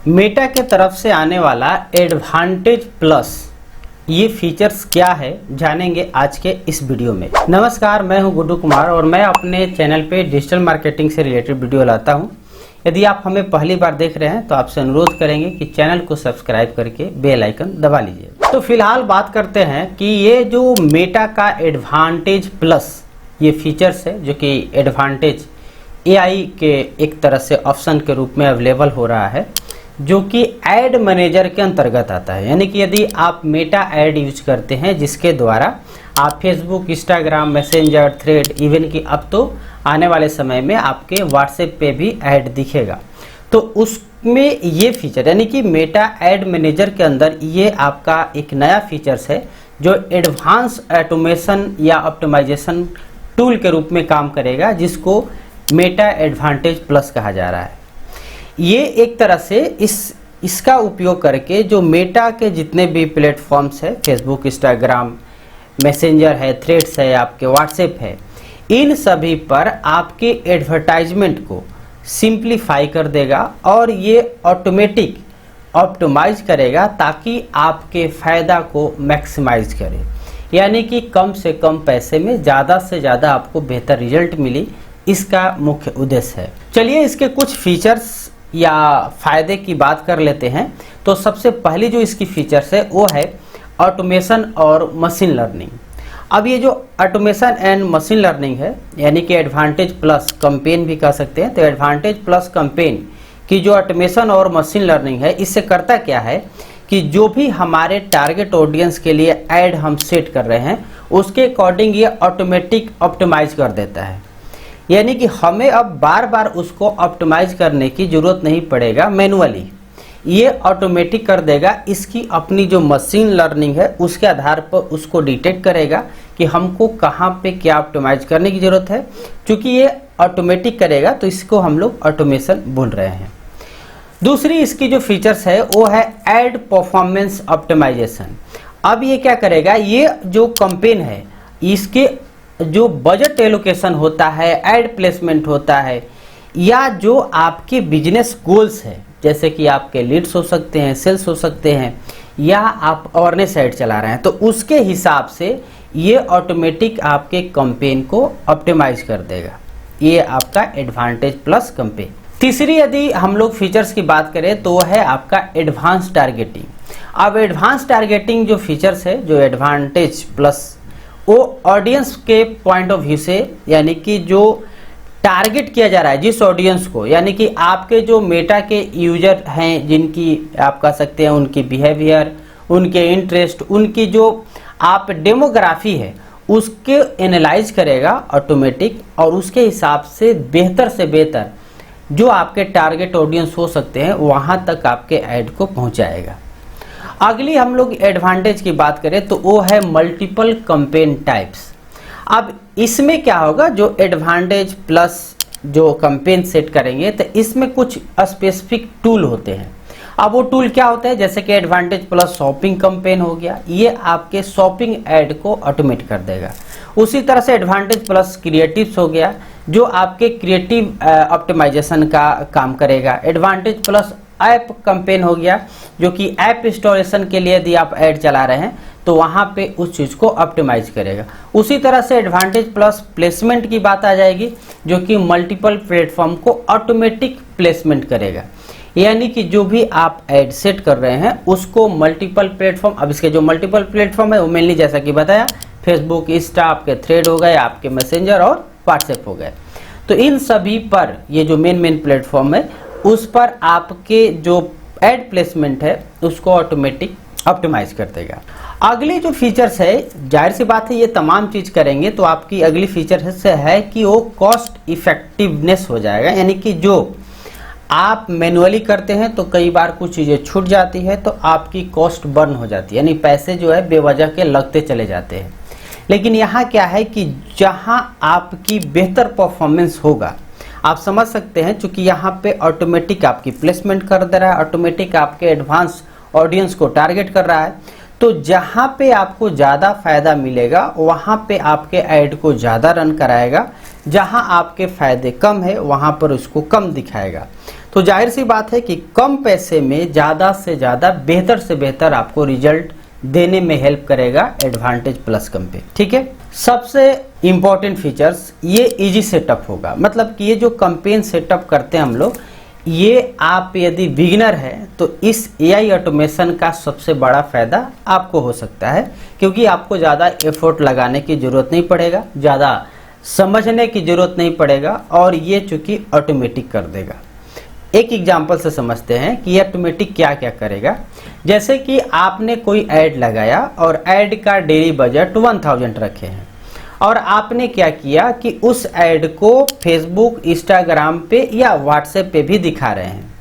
Meta के तरफ से आने वाला एडवांटेज प्लस ये फीचर्स क्या है जानेंगे आज के इस वीडियो में। नमस्कार, मैं हूं गुड्डू कुमार और मैं अपने चैनल पे डिजिटल मार्केटिंग से रिलेटेड वीडियो लाता हूं। यदि आप हमें पहली बार देख रहे हैं तो आपसे अनुरोध करेंगे कि चैनल को सब्सक्राइब करके बेल आइकन दबा लीजिए। तो फिलहाल बात करते हैं कि ये जो मेटा का एडवांटेज प्लस ये फीचर्स है जो कि एडवांटेज AI के एक तरह से ऑप्शन के रूप में अवेलेबल हो रहा है, जो कि एड मैनेजर के अंतर्गत आता है। यानी कि यदि आप मेटा ऐड यूज करते हैं जिसके द्वारा आप Facebook, Instagram, messenger, thread, even कि अब तो आने वाले समय में आपके व्हाट्सएप पे भी ऐड दिखेगा, तो उसमें ये फीचर यानी कि मेटा ऐड मैनेजर के अंदर ये आपका एक नया फीचर्स है जो एडवांस ऑटोमेशन या ऑप्टिमाइजेशन टूल के रूप में काम करेगा, जिसको मेटा एडवांटेज प्लस कहा जा रहा है। ये एक तरह से इसका उपयोग करके जो मेटा के जितने भी प्लेटफॉर्म्स है, फेसबुक, इंस्टाग्राम, मैसेंजर है, थ्रेड्स है, आपके व्हाट्सएप है, इन सभी पर आपके एडवर्टाइजमेंट को सिंप्लीफाई कर देगा और ये ऑटोमेटिक ऑप्टिमाइज करेगा ताकि आपके फ़ायदा को मैक्सिमाइज करे, यानी कि कम से कम पैसे में ज़्यादा से ज़्यादा आपको बेहतर रिजल्ट मिली, इसका मुख्य उद्देश्य है। चलिए इसके कुछ फीचर्स या फ़ायदे की बात कर लेते हैं। तो सबसे पहली जो इसकी फीचर्स है वो है ऑटोमेशन और मशीन लर्निंग। अब ये जो ऑटोमेशन एंड मशीन लर्निंग है, यानी कि एडवांटेज प्लस कैंपेन भी कह सकते हैं, तो एडवांटेज प्लस कैंपेन की जो ऑटोमेशन और मशीन लर्निंग है, इससे करता क्या है कि जो भी हमारे टारगेट ऑडियंस के लिए ऐड हम सेट कर रहे हैं उसके अकॉर्डिंग ये ऑटोमेटिक ऑप्टिमाइज कर देता है। यानी कि हमें अब बार बार उसको ऑप्टिमाइज करने की ज़रूरत नहीं पड़ेगा, मैनुअली ये ऑटोमेटिक कर देगा। इसकी अपनी जो मशीन लर्निंग है उसके आधार पर उसको डिटेक्ट करेगा कि हमको कहाँ पे क्या ऑप्टिमाइज करने की ज़रूरत है। क्योंकि ये ऑटोमेटिक करेगा तो इसको हम लोग ऑटोमेशन बोल रहे हैं। दूसरी इसकी जो फीचर्स है वो है एड परफॉर्मेंस ऑप्टिमाइजेशन। अब ये क्या करेगा, ये जो कैंपेन है इसके जो बजट एलोकेशन होता है, एड प्लेसमेंट होता है, या जो आपके बिजनेस गोल्स है, जैसे कि आपके लीड्स हो सकते हैं, सेल्स हो सकते हैं, या आप अवेयरनेस ऐड चला रहे हैं, तो उसके हिसाब से ये ऑटोमेटिक आपके कैंपेन को ऑप्टिमाइज कर देगा। ये आपका एडवांटेज प्लस कैंपेन। तीसरी यदि हम लोग फीचर्स की बात करें तो है आपका एडवांस टारगेटिंग। अब एडवांस टारगेटिंग जो फीचर्स है, जो एडवांटेज प्लस, वो ऑडियंस के पॉइंट ऑफ व्यू से, यानी कि जो टारगेट किया जा रहा है जिस ऑडियंस को, यानी कि आपके जो मेटा के यूजर हैं जिनकी आप कह सकते हैं उनकी बिहेवियर, उनके इंटरेस्ट, उनकी जो आप डेमोग्राफी है उसके एनालाइज करेगा ऑटोमेटिक, और उसके हिसाब से बेहतर जो आपके टारगेट ऑडियंस हो सकते हैं वहाँ तक आपके ऐड को पहुँचाएगा। अगली हम लोग एडवांटेज की बात करें तो वो है मल्टीपल कैंपेन टाइप्स। अब इसमें क्या होगा, जो एडवांटेज प्लस जो कैंपेन सेट करेंगे तो इसमें कुछ स्पेसिफिक टूल होते हैं। अब वो टूल क्या होता है, जैसे कि एडवांटेज प्लस शॉपिंग कैंपेन हो गया, ये आपके शॉपिंग ऐड को ऑटोमेट कर देगा। उसी तरह से एडवांटेज प्लस क्रिएटिव्स हो गया जो आपके क्रिएटिव ऑप्टिमाइजेशन का काम करेगा। एडवांटेज प्लस ऐप कैंपेन हो गया जो कि ऐप इंस्टॉलेशन के लिए यदि आप ऐड चला रहे हैं तो वहाँ पे उस चीज़ को ऑप्टिमाइज करेगा। उसी तरह से एडवांटेज प्लस प्लेसमेंट की बात आ जाएगी जो कि मल्टीपल प्लेटफॉर्म को ऑटोमेटिक प्लेसमेंट करेगा, यानी कि जो भी आप ऐड सेट कर रहे हैं उसको मल्टीपल प्लेटफॉर्म, अब इसके जो मल्टीपल प्लेटफॉर्म है वो मेनली जैसा कि बताया फेसबुक, इंस्टा, आपके थ्रेड हो गए, आपके मैसेंजर और व्हाट्सएप हो गए, तो इन सभी पर ये जो मेन प्लेटफॉर्म है उस पर आपके जो एड प्लेसमेंट है उसको ऑटोमेटिक ऑप्टिमाइज कर देगा। अगली जो फीचर्स है, जाहिर सी बात है ये तमाम चीज़ करेंगे तो आपकी अगली फीचर है कि वो कॉस्ट इफेक्टिवनेस हो जाएगा। यानी कि जो आप मैनुअली करते हैं तो कई बार कुछ चीज़ें छूट जाती है तो आपकी कॉस्ट बर्न हो जाती है, यानी पैसे जो है बेवजह के लगते चले जाते हैं। लेकिन यहाँ क्या है कि जहाँ आपकी बेहतर परफॉर्मेंस होगा, आप समझ सकते हैं, चूंकि यहाँ पे ऑटोमेटिक आपकी प्लेसमेंट कर दे रहा है, ऑटोमेटिक आपके एडवांस ऑडियंस को टारगेट कर रहा है, तो जहाँ पे आपको ज़्यादा फायदा मिलेगा वहाँ पे आपके ऐड को ज़्यादा रन कराएगा, जहाँ आपके फ़ायदे कम है वहाँ पर उसको कम दिखाएगा। तो जाहिर सी बात है कि कम पैसे में ज़्यादा से ज़्यादा बेहतर से बेहतर आपको रिजल्ट देने में हेल्प करेगा एडवांटेज प्लस कैंपेन। ठीक है, सबसे इम्पॉर्टेंट फीचर्स ये इजी सेटअप होगा, मतलब कि ये जो कैंपेन सेटअप करते हैं हम लोग, ये आप यदि बिगिनर है तो इस AI ऑटोमेशन का सबसे बड़ा फायदा आपको हो सकता है, क्योंकि आपको ज़्यादा एफर्ट लगाने की ज़रूरत नहीं पड़ेगा, ज़्यादा समझने की ज़रूरत नहीं पड़ेगा, और ये चूँकि ऑटोमेटिक कर देगा। एक एग्जाम्पल से समझते हैं कि ये ऑटोमेटिक क्या क्या करेगा। जैसे कि आपने कोई ऐड लगाया और ऐड का डेली बजट 1000 रखे हैं, और आपने क्या किया कि उस ऐड को फेसबुक, इंस्टाग्राम पे या व्हाट्सएप पे भी दिखा रहे हैं।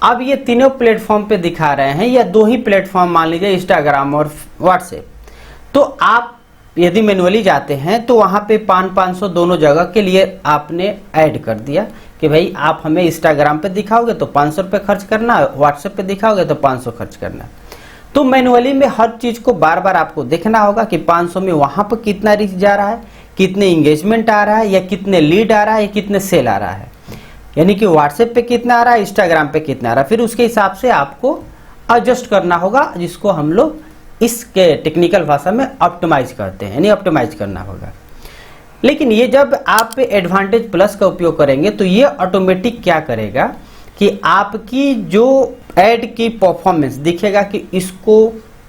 अब ये तीनों प्लेटफॉर्म पे दिखा रहे हैं, या दो ही प्लेटफॉर्म मान लीजिए, इंस्टाग्राम और व्हाट्सएप। तो आप यदि मैनुअली जाते हैं तो वहाँ पे 500 दोनों जगह के लिए आपने ऐड कर दिया कि भाई आप हमें इंस्टाग्राम पे दिखाओगे तो 500 रुपये खर्च करना, व्हाट्सएप पे दिखाओगे तो 500 खर्च करना। तो मैनुअली में हर चीज़ को बार बार आपको देखना होगा कि 500 में वहाँ पर कितना रीच जा रहा है, कितने इंगेजमेंट आ रहा है, या कितने लीड आ रहा है, या कितने सेल आ रहा है, यानी कि व्हाट्सएप पे कितना आ रहा है, इंस्टाग्राम पे कितना आ रहा है। फिर उसके हिसाब से आपको एडजस्ट करना होगा, जिसको हम लोग इसके टेक्निकल भाषा में ऑप्टिमाइज करते हैं, यानी ऑप्टिमाइज करना होगा। लेकिन ये जब आप एडवांटेज प्लस का उपयोग करेंगे तो ये ऑटोमेटिक क्या करेगा कि आपकी जो ऐड की परफॉर्मेंस दिखेगा कि इसको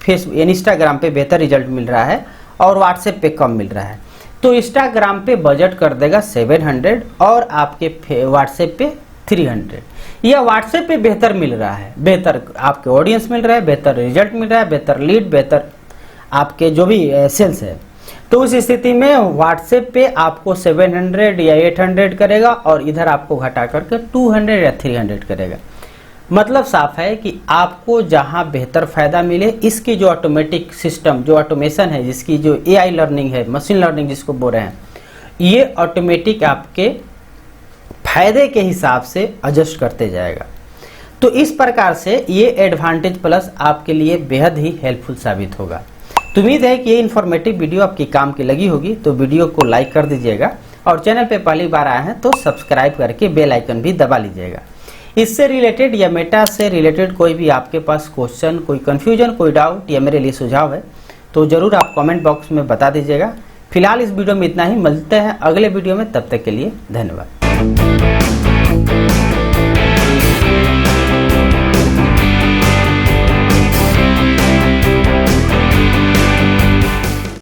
फेसबुक यानी इंस्टाग्राम पे बेहतर रिजल्ट मिल रहा है और व्हाट्सएप पे कम मिल रहा है, तो इंस्टाग्राम पे बजट कर देगा 700 और आपके व्हाट्सएप पे 300। या व्हाट्सएप पे बेहतर मिल रहा है, बेहतर आपके ऑडियंस मिल रहा है, बेहतर रिजल्ट मिल रहा है, बेहतर लीड, बेहतर आपके जो भी सेल्स है, तो उस स्थिति में व्हाट्सएप पे आपको 700 या 800 करेगा, और इधर आपको घटा करके 200 या 300 करेगा। मतलब साफ है कि आपको जहां बेहतर फायदा मिले, इसकी जो ऑटोमेटिक सिस्टम, जो ऑटोमेशन है, जिसकी जो AI लर्निंग है, मशीन लर्निंग जिसको बोल रहे हैं, ये ऑटोमेटिक आपके फायदे के हिसाब से एडजस्ट करते जाएगा। तो इस प्रकार से ये एडवांटेज प्लस आपके लिए बेहद ही हेल्पफुल साबित होगा। तो उम्मीद है कि ये इन्फॉर्मेटिव वीडियो आपके काम की लगी होगी, तो वीडियो को लाइक कर दीजिएगा, और चैनल पे पहली बार आए हैं तो सब्सक्राइब करके बेल आइकन भी दबा लीजिएगा। इससे रिलेटेड या मेटा से रिलेटेड कोई भी आपके पास क्वेश्चन, कोई कन्फ्यूजन, कोई डाउट या मेरे लिए सुझाव है तो ज़रूर आप कमेंट बॉक्स में बता दीजिएगा। फिलहाल इस वीडियो में इतना ही, मिलते हैं अगले वीडियो में, तब तक के लिए धन्यवाद।